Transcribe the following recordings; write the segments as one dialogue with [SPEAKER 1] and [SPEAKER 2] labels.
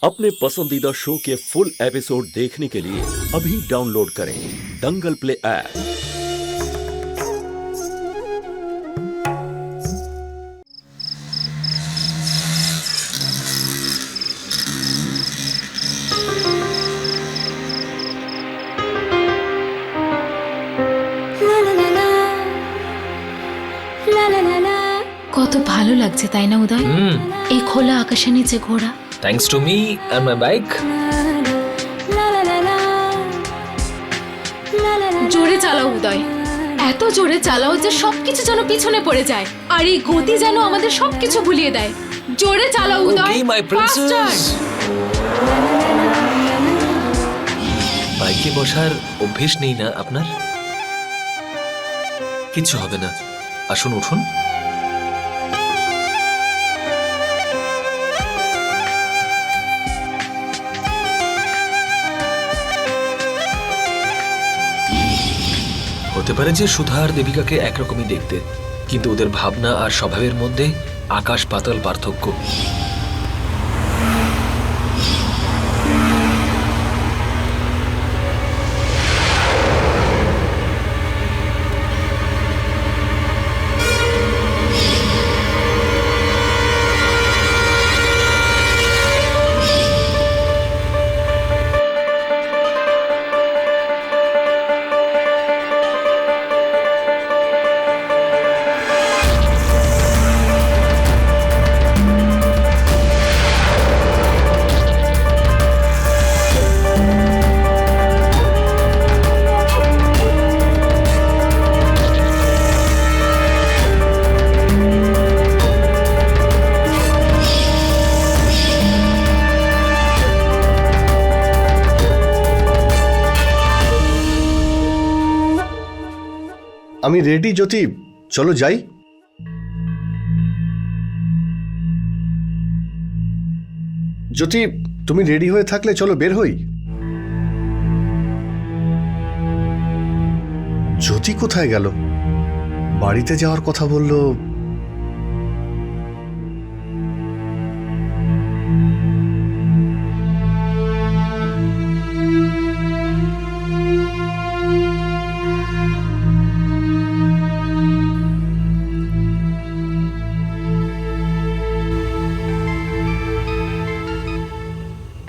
[SPEAKER 1] अपने पसंदीदा शो के फुल एपिसोड देखने के लिए अभी डाउनलोड करें दंगल प्ले ऐप।
[SPEAKER 2] কত ভালো লাগছে তাই না উদয়, এই খোলা আকাশের নিচে ঘোরা।
[SPEAKER 3] Thanks to me and my bike.
[SPEAKER 2] জোরে চালাও উদয়, এত জোরে চালাও যে সবকিছু যেন পিছনে পড়ে যায়, আর এই গতি যেন আমাদের সবকিছু ভুলিয়ে দেয়। জোরে চালাও উদয়।
[SPEAKER 3] Okay, my princess. বাইকে বসার অভ্যেস নেই না আপনার? কিছু হবে না, আসুন উঠুন। হতে পারে যে সুধা আর দেবিকাকে একরকমই দেখতে, কিন্তু ওদের ভাবনা আর স্বভাবের মধ্যে আকাশ পাতাল পার্থক্য।
[SPEAKER 4] আমি রেডি জ্যোতি, চলো যাই। জ্যোতি, তুমি রেডি হয়ে থাকলে চলো বের হই। জ্যোতি কোথায় গেল? বাড়িতে যাওয়ার কথা বললো।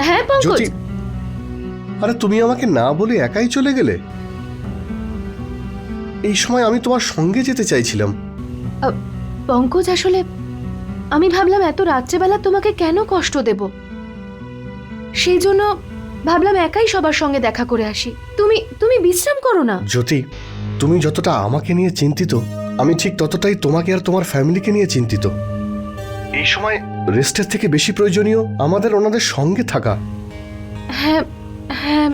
[SPEAKER 2] হ্যাঁ পঙ্কজ।
[SPEAKER 4] জ্যোতি, আরে তুমি আমাকে না বলে একাই চলে গেলে। এই সময় আমি তোমার সঙ্গে যেতে চাইছিলাম।
[SPEAKER 5] পঙ্কজ, আসলে আমি ভাবলাম এত রাত্রেবেলা তোমাকে কেন কষ্ট দেব, সেই জন্য ভাবলাম একাই সবার সঙ্গে দেখা করে আসি। তুমি বিশ্রাম করো না।
[SPEAKER 4] জ্যোতি, তুমি যতটা আমাকে নিয়ে চিন্তিত, আমি ঠিক ততটাই তোমাকে আর তোমার ফ্যামিলিকে নিয়ে চিন্তিত। এই সময় রেস্টের থেকে বেশি প্রয়োজনীয় আমাদের ওনাদের সঙ্গে থাকা।
[SPEAKER 5] হ্যাঁ হ্যাঁ,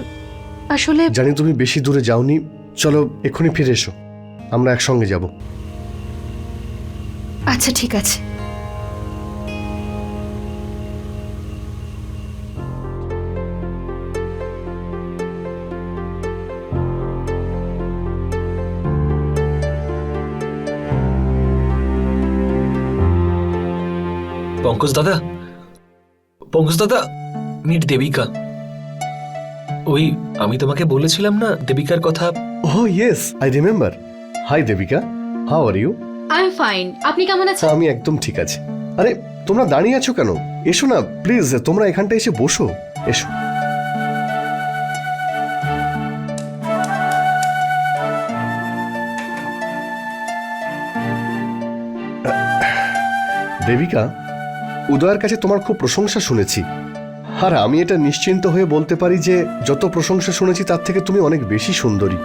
[SPEAKER 5] আসলে
[SPEAKER 4] জানি তুমি বেশি দূরে যাওনি, চলো এক্ষুনি ফিরে এসো, আমরা একসঙ্গে যাব।
[SPEAKER 5] আচ্ছা ঠিক আছে।
[SPEAKER 3] পঙ্কজ দাদা, পঙ্কজ দাদা, মিট দেবিকা। ওই আমি তোমাকে বলেছিলাম না দেবিকার কথা।
[SPEAKER 4] Oh yes, I remember. Hi Devika, how are you?
[SPEAKER 2] I am fine, আপনি কেমন আছেন?
[SPEAKER 4] আমি একদম ঠিক আছি। আরে তোমরা দাঁড়িয়ে আছো কেন? এসো না প্লিজ, তোমরা এখানটা এসে বসো, এসো। দেবিকা, উদয়ের কাছে তোমার খুব প্রশংসা শুনেছি, আর আমি এটা নিশ্চিন্ত হয়ে বলতে পারি যে যত প্রশংসা শুনেছি তার থেকে তুমি অনেক বেশি সুন্দরী।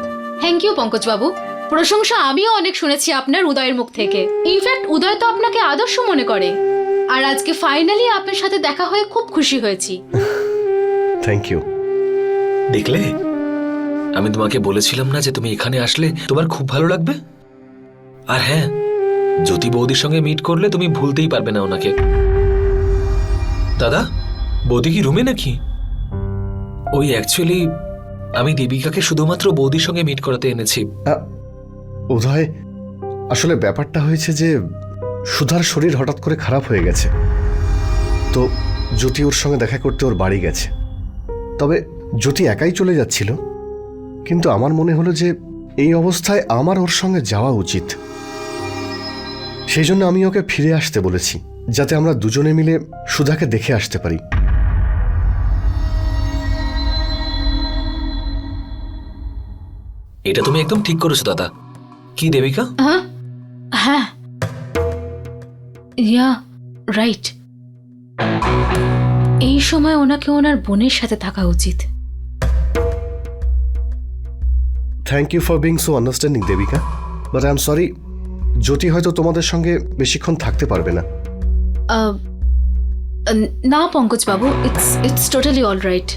[SPEAKER 2] থ্যাংক ইউ পঙ্কজ বাবু, প্রশংসা আমিও অনেক শুনেছি আপনার উদয়ের মুখ থেকে। ইনফ্যাক্ট উদয় তো আপনাকে আদর্শ মনে করে, আর আজকে ফাইনালি আপনার সাথে দেখা হয়ে খুব খুশি হয়েছি।
[SPEAKER 4] Thank you.
[SPEAKER 3] দেখলে, আমি তোমাকে বলেছিলাম না যে তুমি এখানে আসলে তোমার খুব ভালো লাগবে। আর হ্যাঁ, জ্যোতি বৌদির সঙ্গে মিট করলে তুমি ভুলতেই পারবে না ওনাকে। দাদা, বৌদি কি রুমে নাকি? ওই অ্যাকচুয়ালি আমি দেবিকাকে শুধুমাত্র বৌদির সঙ্গে মিট করাতে এনেছি।
[SPEAKER 4] উদয়, আসলে ব্যাপারটা হয়েছে যে সুধার শরীর হঠাৎ করে খারাপ হয়ে গেছে, তো জ্যোতি ওর সঙ্গে দেখা করতে ওর বাড়ি গেছে। তবে জ্যোতি একাই চলে যাচ্ছিল, কিন্তু আমার মনে হলো যে এই অবস্থায় আমার ওর সঙ্গে যাওয়া উচিত। সেই জন্য আমি ওকে ফিরে আসতে বলেছি, যাতে আমরা দুজনে মিলে সুধাকে দেখে আসতে পারি।
[SPEAKER 3] এটা তুমি একদম ঠিক করেছো দাদা। কি দেবিকা?
[SPEAKER 2] হ্যাঁ হ্যাঁ, ইয়া রাইট। এই সময় ওনাকে ওনার বোনের সাথে থাকা উচিত।
[SPEAKER 4] Thank you for being so understanding Devika, but I am sorry, Jyoti হয়তো তোমাদের সঙ্গে বেশিক্ষণ থাকতে পারবে না।
[SPEAKER 2] না পঙ্কজ বাবু, it's totally all right.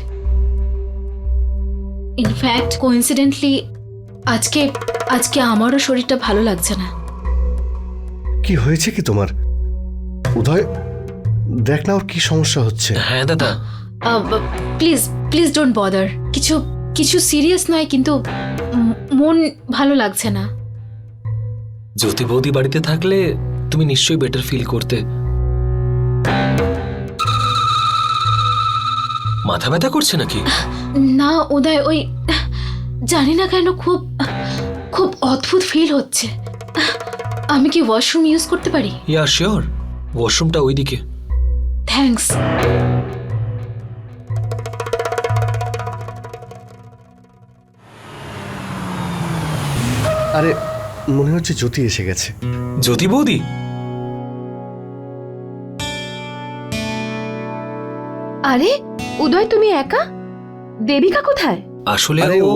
[SPEAKER 2] In fact coincidentally আজকে আমারও শরীরটা ভালো লাগছে না।
[SPEAKER 4] কি হয়েছে কি তোমার? উদয়, দেখ না ওর কি সমস্যা হচ্ছে।
[SPEAKER 3] হ্যাঁ দাদা।
[SPEAKER 2] Please please don't bother. কিছু সিরিয়াস নয়, কিন্তু মন ভালো লাগছে না।
[SPEAKER 3] জ্যোতি বৌদি বাড়িতে থাকলে তুমি নিশ্চয়ই বেটার ফিল করতে। মাথা ব্যথা করছে নাকি?
[SPEAKER 2] না উদয়, ওই জানি না কেন খুব খুব অদ্ভুত ফিল হচ্ছে। আমি কি ওয়াশরুম ইউজ করতে পারি?
[SPEAKER 3] ইয়া শিওর, ওয়াশরুমটা ওইদিকে।
[SPEAKER 2] থ্যাঙ্কস।
[SPEAKER 4] আরে মনে হচ্ছে জ্যোতি এসে গেছে।
[SPEAKER 3] জ্যোতি বৌদি?
[SPEAKER 5] আরে উদয়, তুমি একা? দেবিকা কোথায়?
[SPEAKER 3] আসলে
[SPEAKER 4] আরে ও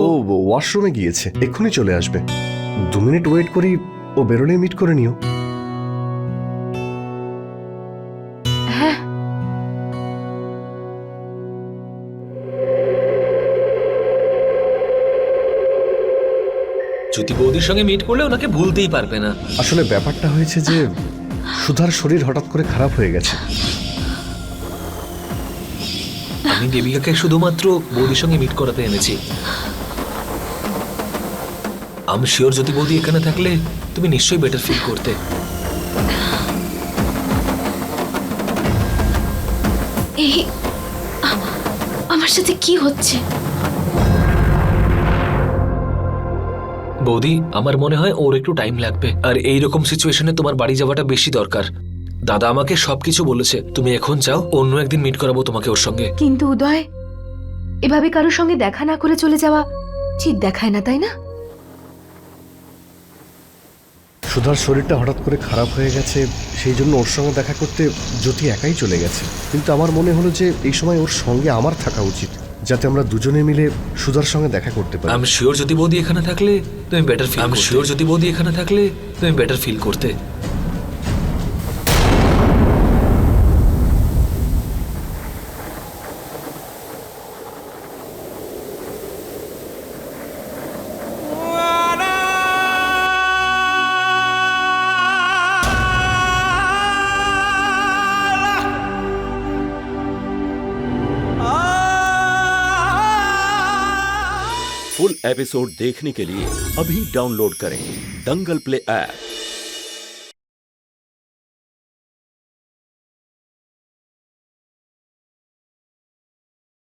[SPEAKER 4] ওয়াশরুমে গিয়েছে, এক্ষুনি চলে আসবে। 2 মিনিট ওয়েট করি, ও বেরোলে মিট করে নিও।
[SPEAKER 5] হ্যাঁ।
[SPEAKER 3] জ্যোতি বৌদির সঙ্গে মিট করলে ওনাকে ভুলতেই পারবে না।
[SPEAKER 4] আসলে ব্যাপারটা হয়েছে যে সুধার শরীর হঠাৎ করে খারাপ হয়ে গেছে।
[SPEAKER 3] আমি দেবিকাকে শুধুমাত্র বৌদির সঙ্গে মিট করাতে এনেছি। আমি শিওর জ্যোতি বৌদি এখানে থাকলে তুমি নিশ্চয়ই বেটার ফিল করতে।
[SPEAKER 2] এই আমার সাথে কি হচ্ছে?
[SPEAKER 3] বৌদি, আমার মনে হয় ওর একটু টাইম লাগবে, আর এইরকম সিচুয়েশনে তোমার বাড়ি যাওয়াটা বেশি দরকার। দাদা আমাকে সবকিছু বলেছে। তুমি এখন যাও, অন্য একদিন মিট করাবো তোমাকে ওর সঙ্গে।
[SPEAKER 5] কিন্তু উদয়, এভাবে কারোর সঙ্গে দেখা না করে চলে যাওয়া ঠিক দেখায় না, তাই না?
[SPEAKER 4] সুধার শরীরটা হঠাৎ করে খারাপ হয়ে গেছে, সেই জন্য ওর সঙ্গে দেখা করতে জ্যোতি একাই চলে গেছে। কিন্তু আমার মনে হলো যে এই সময় ওর সঙ্গে আমার থাকা উচিত, যাতে আমরা দুজনে মিলে সুধার সঙ্গে দেখা করতে পারি।
[SPEAKER 3] আমি শিওর জ্যোতি বৌদি এখানে থাকলে তুমি বেটার ফিল। আমি শিওর জ্যোতি বৌদি এখানে থাকলে তুমি বেটার ফিল করতে।
[SPEAKER 1] फुल एपिसोड देखने के लिए अभी डाउनलोड करें दंगल प्ले ऐप।